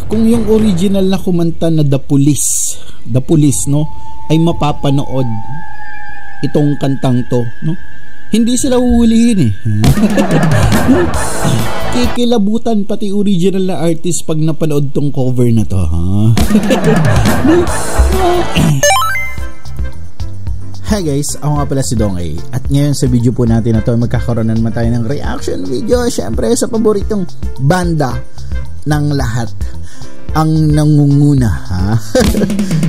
kung yung original na kumanta na The Police, no, ay mapapanood itong kantang to, no, hindi sila huhulihin eh. Kikilabutan pati original na artist pag napanood tong cover na to, ha. Hi guys, ako nga pala si Dongay. At ngayon sa video po natin na to, magkakaroon naman tayo ng reaction video, syempre sa paboritong banda ng lahat, ang nangunguna, ha.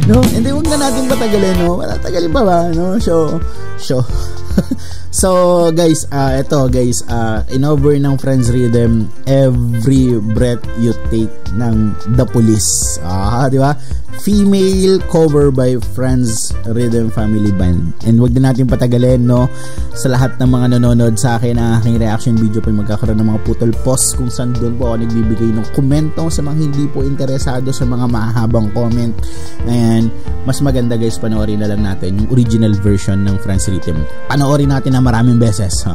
No, hindi, wag na natin patagalin, no. Tagalin pa ba, no? So guys, eto guys, in over ng Friends Rhythm, Every Breath You Take ng The Police. Di ba? Female cover by Friends Rhythm Family Band. And wag na natin patagalin, no. Sa lahat ng mga nanonood sa akin ng aking reaction video po, magkakaroon ng mga putol post kung saan doon po ako nagbibigay ng komento sa mga hindi po interesado sa mga mahabang comment. Ayan, mas maganda guys, panoorin na lang natin yung original version ng Friends Rhythm. Panoorin natin na maraming beses.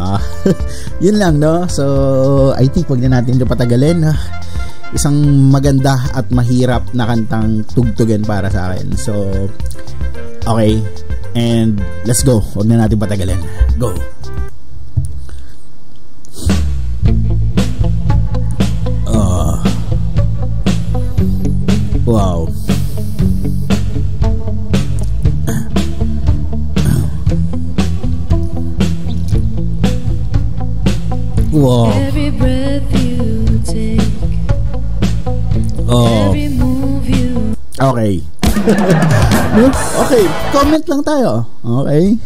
Yun lang, no. So I think wag na natin ito patagalin. Isang maganda at mahirap na kantang tugtugan para sa akin. So okay, and let's go. Huwag na natin patagalin. Go. Wow. Wow. Every breath you take, every move you. Okay. Okay, comment lang tayo. Okay.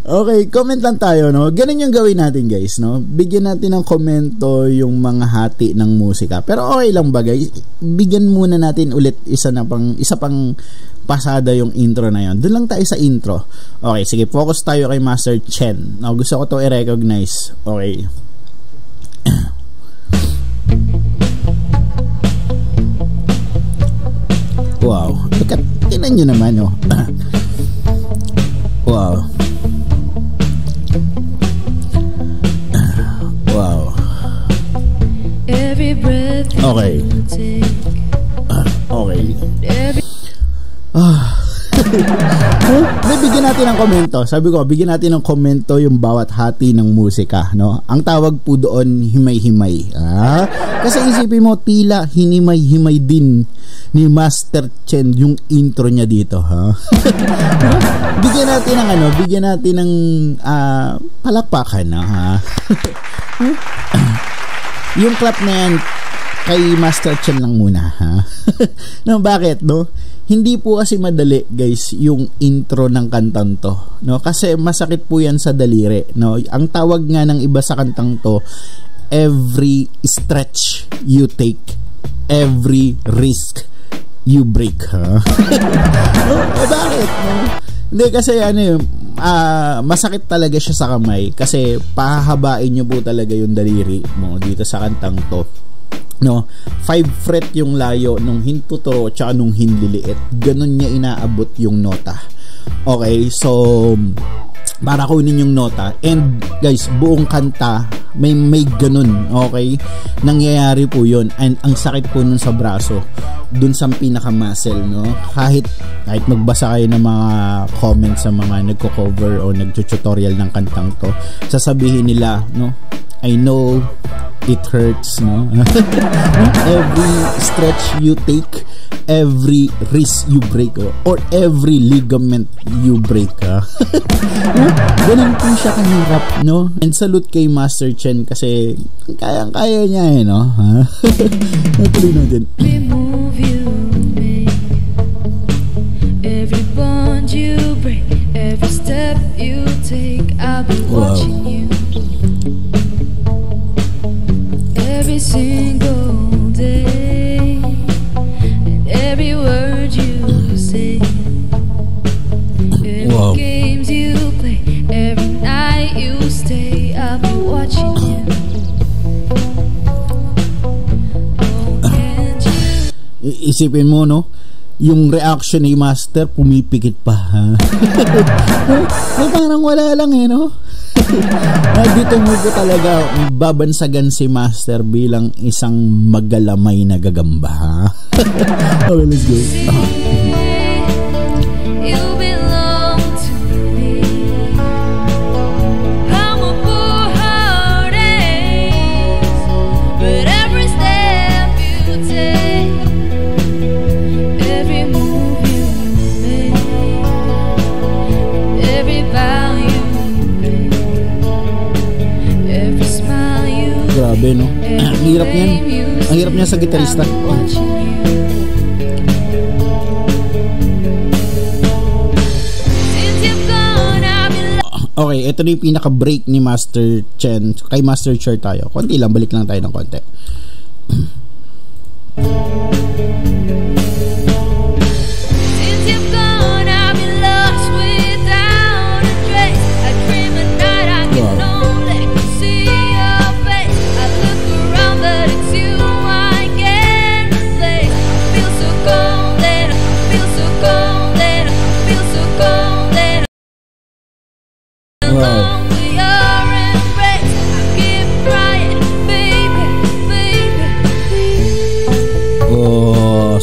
Okay, comment lang tayo, no. Ganun yung gawin natin, guys, no. Bigyan natin ng komento yung mga hati ng musika. Pero okay lang ba, guys? Bigyan muna natin ulit isa pang pasada yung intro na yon. Doon lang tayo sa intro. Okay, sige, focus tayo kay Master Chen. No, gusto ko to i-recognize. Okay. Wow. Tingnan nyo naman, oh. Wow. Wow. Every breath you Okay. take. Okay. Every Bigyan natin ng komento. Sabi ko, bigyan natin ng komento yung bawat hati ng musika, no? Ang tawag po doon, himay-himay. Kasi isipin mo, tila hinimay-himay din ni Master Chen yung intro niya dito, ha? Bigyan natin ng palakpakan, ha? Yung clap na yan kay Master Chen lang muna, ha? No, bakit, no? Hindi po kasi madali, guys, yung intro ng kantang to, no? Kasi masakit po yan sa daliri, no? Ang tawag nga ng iba sa kantang to, every stretch you take, every risk you break, ha? Bakit, no? Hindi, kasi masakit talaga siya sa kamay kasi pahahabain nyo po talaga yung daliri mo dito sa kantang to, no. 5 fret yung layo nung hintuturo tsaka nung hinliliit, ganun niya inaabot yung nota. Okay, so para kunin yung nota, and guys, buong kanta may ganun, okay, nangyayari po yun, and ang sakit po nun sa braso, dun sa pinaka-muscle, no. Kahit magbasa kayo ng mga comments sa mga nagko-cover o nagtutorial ng kantang to, sasabihin nila, no, I know it hurts, no. Every stretch you take, every wrist you break, or every ligament you break, ganun po siya kahirap, no. And salute kay Master Chen kasi kaya niya, no. Natuloy natin. every move you make, every bond you break, every step you take, I'll be watching you. Every single day, and every word you say, every games you play, every night you stay, I'll be watching you. Oh, can't you? Isipin mo, no, yung reaction ni Master pumipikit pa, ha? Parang wala lang, no. Dito mo po talaga babansagan si Master bilang isang magalamay na gagamba. Okay, let's go. You belong to me. I'm a poor heartache, but every step you take, every move you make, every vow you break, every smile you Grabe, no? Ang hirap niyan. Ang hirap niya sa gitarista. Okay, ito na yung pinaka-break ni Master Chen. Kay Master Cher tayo. Konti lang, balik lang tayo ng konti.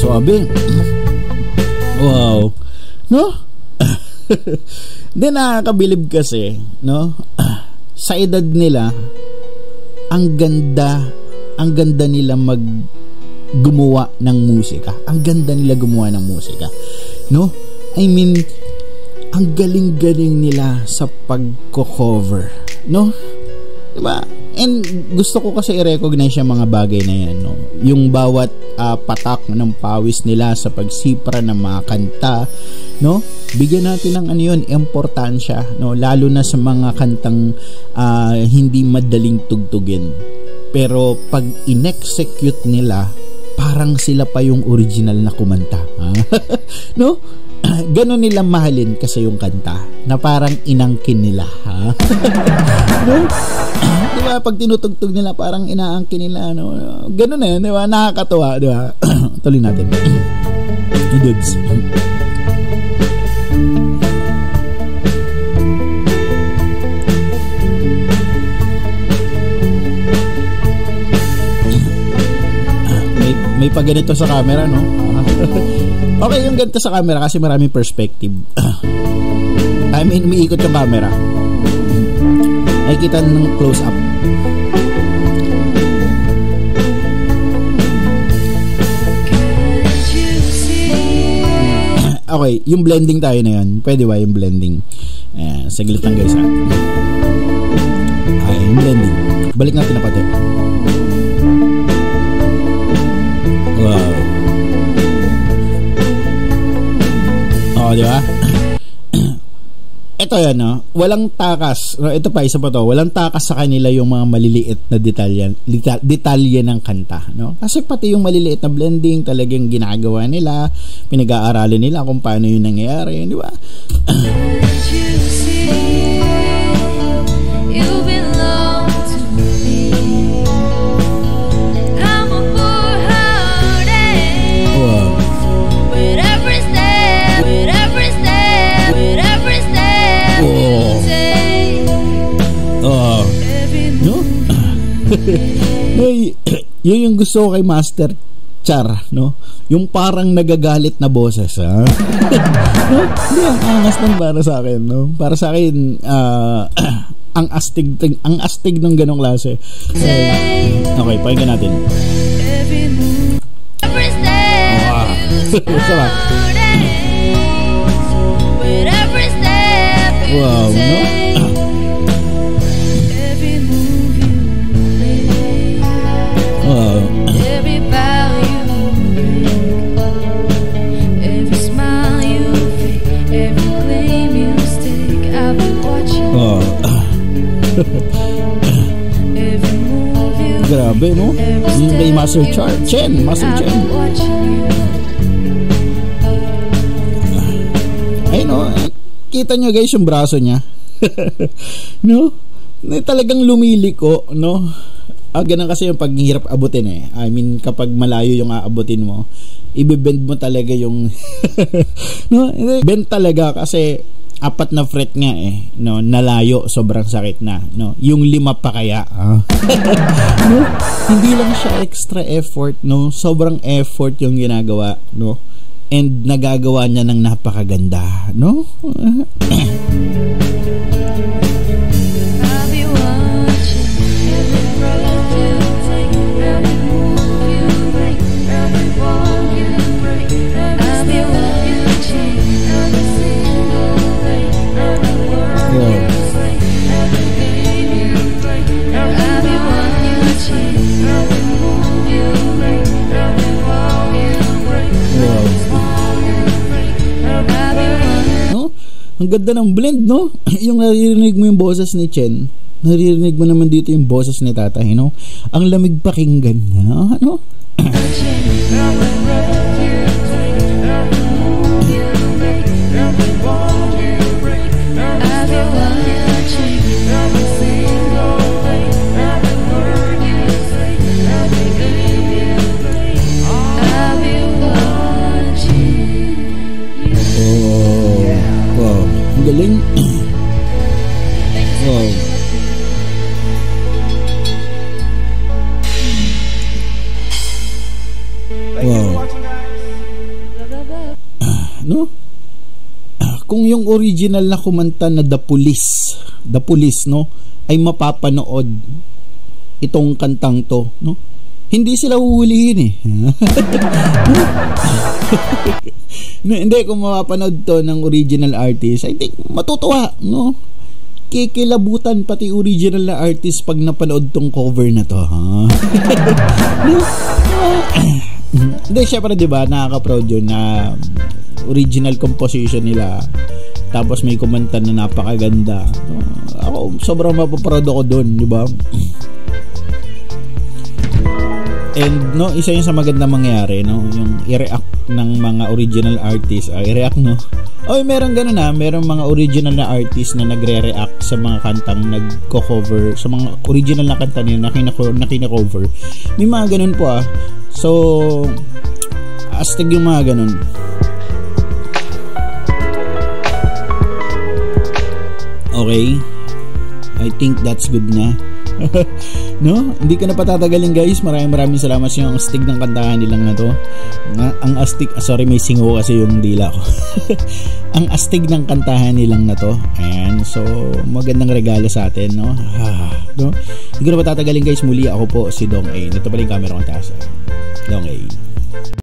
Sabi, wow, no? Then nakakabilib kasi, no? Sa edad nila, ang ganda nila gumawa ng musika. Ang ganda nila gumawa ng musika, no? I mean, ang galing-galing nila sa pagko-cover, no? Diba? And gusto ko kasi i-recognize yung mga bagay na yan, no? Yung bawat patak ng pawis nila sa pagsipra ng mga kanta, no? Bigyan natin ng ano yun, importansya, no? Lalo na sa mga kantang hindi madaling tugtugin. Pero pag in-execute nila, parang sila pa yung original na kumanta. No? Ganon nila mahalin kasi yung kanta na parang inangkin nila, ha? No? Diba, pag tinutugtog nila parang inaangkin nila, no? Ganon na yun, diba? Nakakatawa, diba? Tuloy natin. Dudes. May paganito sa camera, no? Okay yung ganito sa camera kasi maraming perspective. I mean, umiikot yung camera. Nakikita ng close up. Okay, yung blending tayo na yun. Pwede ba yung blending? Saglit lang guys, ha? Okay, yung blending. Balik natin na pati. Wow. Oh, di ba? Ito yan, no? Walang takas. Ito pa, isa pa to. Walang takas sa kanila yung mga maliliit na detalye ng kanta, no? Kasi pati yung maliliit na blending talagang ginagawa nila, pinag-aaralin nila kung paano yun nangyayari, di ba? Yun yung gusto ko kay Master Char, no? Yung parang nagagalit na boses, ha? No? Hindi, ang angas nun para sa akin, no? Para sa akin, ang astig ng ganong klase. Okay, pakinggan natin. Wow. Wow, no? Grabe, no? Yung kay Master Chen. Ay, no? Kita nyo guys yung braso niya. No? Talagang lumiliko, no? Ganun kasi yung paghihirap abutin, eh. I mean, kapag malayo yung aabutin mo, ibibend mo talaga yung no? Bend talaga kasi 4 na fret nga no, nalayo, sobrang sakit na, no. Yung 5 pa kaya, no? Hindi lang siya extra effort, no. Sobrang effort yung ginagawa, no. And nagagawa niya ng napakaganda, no. Ang ganda ng blend, no? Yung naririnig mo yung boses ni Chen, naririnig mo naman dito yung boses ni Tatay, no? Ang lamig pakinggan niya, no? Galing. Wow. Wow. No? Kung yung original na kumanta na The Police, no, ay mapapanood itong kantang to, no? Hindi sila huhulihin No, hindi, kung mapapanood to ng original artist, I think matutuwa, no? Kikilabutan pati original na artist pag napanood tong cover na to, ha? No? Hindi, syempre, diba, nakaka-proud yun na original composition nila, tapos may kumanta na napakaganda, no? Ako, sobrang mapaproud ako dun, diba? And no, isa yun sa maganda mangyari, no, yung i-react ng mga original artists, i-react, no. Oy, meron ganun meron mga original na artist na nagre-react sa mga kantang nagko-cover, sa mga original na kanta nila na kina-cover. May mga ganun po So, astig yung mga ganun. Okay, I think that's good na. No? Hindi ko na patatagalin, guys. Maraming salamat sa yung astig ng kantahan nilang na to. Ang astig, sorry, may singo kasi yung dila ko. Ang astig ng kantahan nilang na to. Ayan, so magandang regalo sa atin, no? No? Hindi ko na patatagalin, guys. Muli ako po si Dong A. Ito pala yung camera ko taas. Dong A.